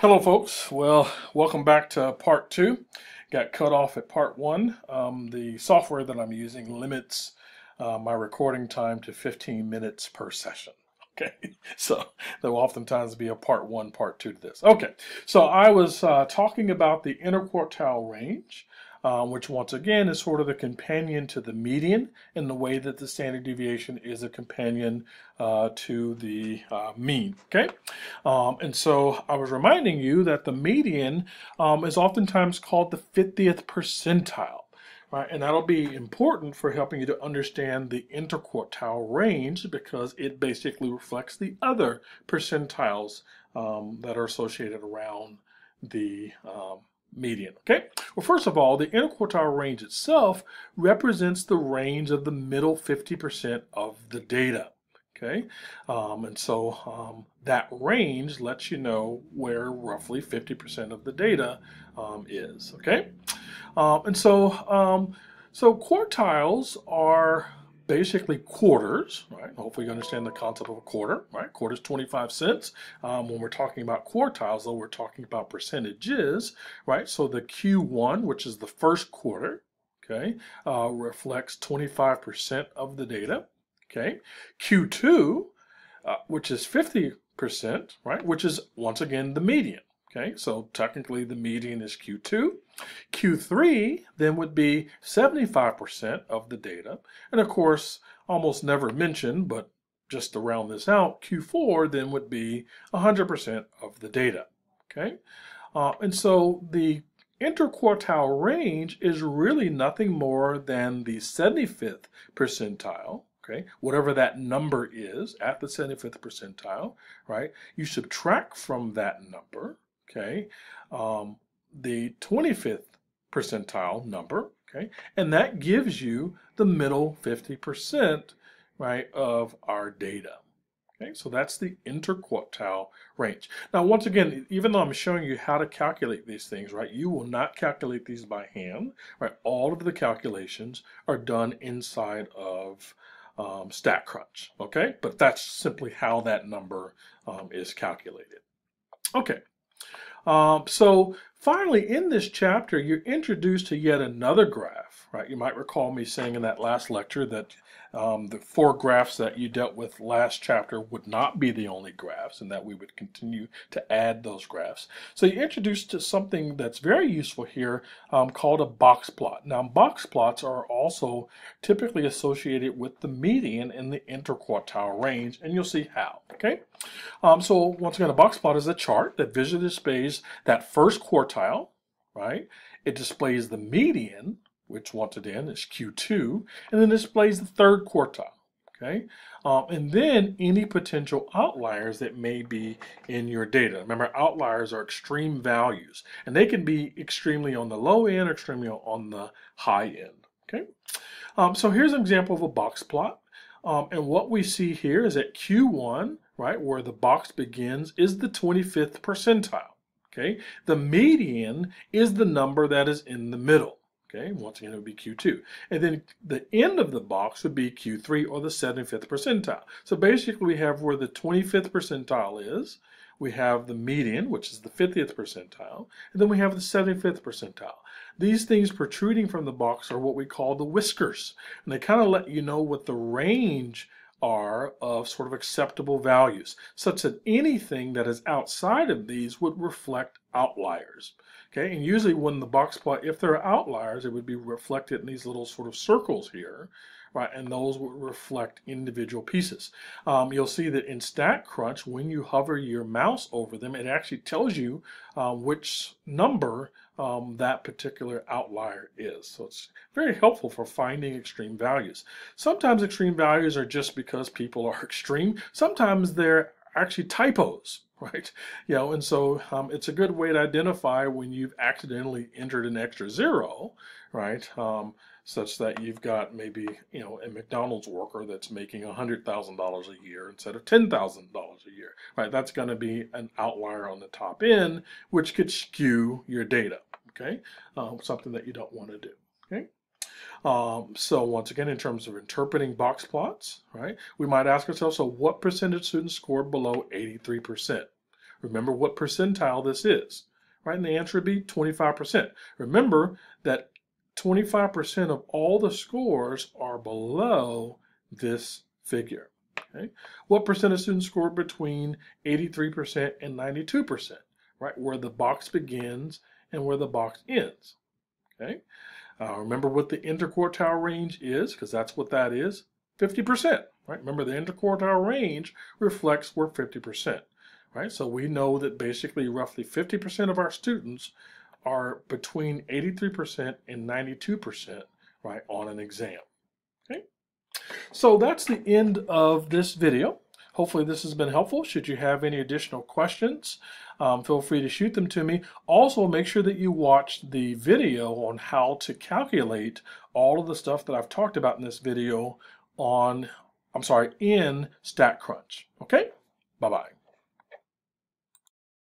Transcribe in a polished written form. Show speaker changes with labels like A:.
A: Hello, folks. Well, welcome back to part two. Got cut off at part one. The software that I'm using limits my recording time to 15 minutes per session. Okay, so there will oftentimes be a part one, part two to this. Okay, so I was talking about the interquartile range, which once again is sort of the companion to the median in the way that the standard deviation is a companion to the mean. Okay, and so I was reminding you that the median is oftentimes called the 50th percentile. Right, and that'll be important for helping you to understand the interquartile range because it basically reflects the other percentiles that are associated around the median. Okay, well, first of all, the interquartile range itself represents the range of the middle 50% of the data. Okay, and so that range lets you know where roughly 50% of the data is. Okay. So quartiles are basically quarters, right? Hopefully you understand the concept of a quarter, right? Quarter is 25 cents. When we're talking about quartiles, though, we're talking about percentages, right? So the Q1, which is the first quarter, okay, reflects 25% of the data, okay? Q2, which is 50%, right? Which is, once again, the median. Okay, so technically the median is Q2. Q3 then would be 75% of the data. And of course, almost never mentioned, but just to round this out, Q4 then would be 100% of the data. Okay, and so the interquartile range is really nothing more than the 75th percentile. Okay, whatever that number is at the 75th percentile, right? You subtract from that number, okay, the 25th percentile number, okay, and that gives you the middle 50%, right, of our data. Okay, so that's the interquartile range. Now, once again, even though I'm showing you how to calculate these things, right, you will not calculate these by hand, right? All of the calculations are done inside of StatCrunch, okay? But that's simply how that number is calculated. Okay. So finally, in this chapter, you're introduced to yet another graph, right? You might recall me saying in that last lecture that the four graphs that you dealt with last chapter would not be the only graphs and that we would continue to add those graphs. So you're introduced to something that's very useful here called a box plot. Now, box plots are also typically associated with the median in the interquartile range, and you'll see how, okay? So once again, a box plot is a chart that visually displays that first quartile, right? It displays the median, which once again is Q2, and then displays the third quartile, okay? And then any potential outliers that may be in your data. Remember, outliers are extreme values, and they can be extremely on the low end or extremely on the high end, okay? So here's an example of a box plot. And what we see here is that Q1, right, where the box begins, is the 25th percentile. Okay, the median is the number that is in the middle. Okay, once again, it would be Q2. And then the end of the box would be Q3 or the 75th percentile. So basically, we have where the 25th percentile is. We have the median, which is the 50th percentile. And then we have the 75th percentile. These things protruding from the box are what we call the whiskers. And they kind of let you know what the range are of sort of acceptable values, such that anything that is outside of these would reflect outliers. Okay, and usually when the box plot, if there are outliers, it would be reflected in these little sort of circles here, right? And those would reflect individual pieces. You'll see that in StatCrunch, when you hover your mouse over them, it actually tells you which number that particular outlier is. So it's very helpful for finding extreme values. Sometimes extreme values are just because people are extreme. Sometimes they're actually typos, right? You know, and so it's a good way to identify when you've accidentally entered an extra zero, right? Such that you've got maybe, you know, a McDonald's worker that's making $100,000 a year instead of $10,000 a year, right? That's going to be an outlier on the top end, which could skew your data, okay? Something that you don't want to do, okay? So once again, in terms of interpreting box plots, right, we might ask ourselves, so what percentage students scored below 83%? Remember what percentile this is, right? And the answer would be 25%. Remember that 25% of all the scores are below this figure. Okay? What percent of students scored between 83% and 92%, right? Where the box begins and where the box ends. Okay? Remember what the interquartile range is, because that's what that is, 50%. Right? Remember the interquartile range reflects where 50%. Right? So we know that basically roughly 50% of our students are between 83% and 92%, right, on an exam. Okay? So that's the end of this video. Hopefully this has been helpful. Should you have any additional questions, feel free to shoot them to me. Also, make sure that you watch the video on how to calculate all of the stuff that I've talked about in this video in StatCrunch. Okay? Bye-bye.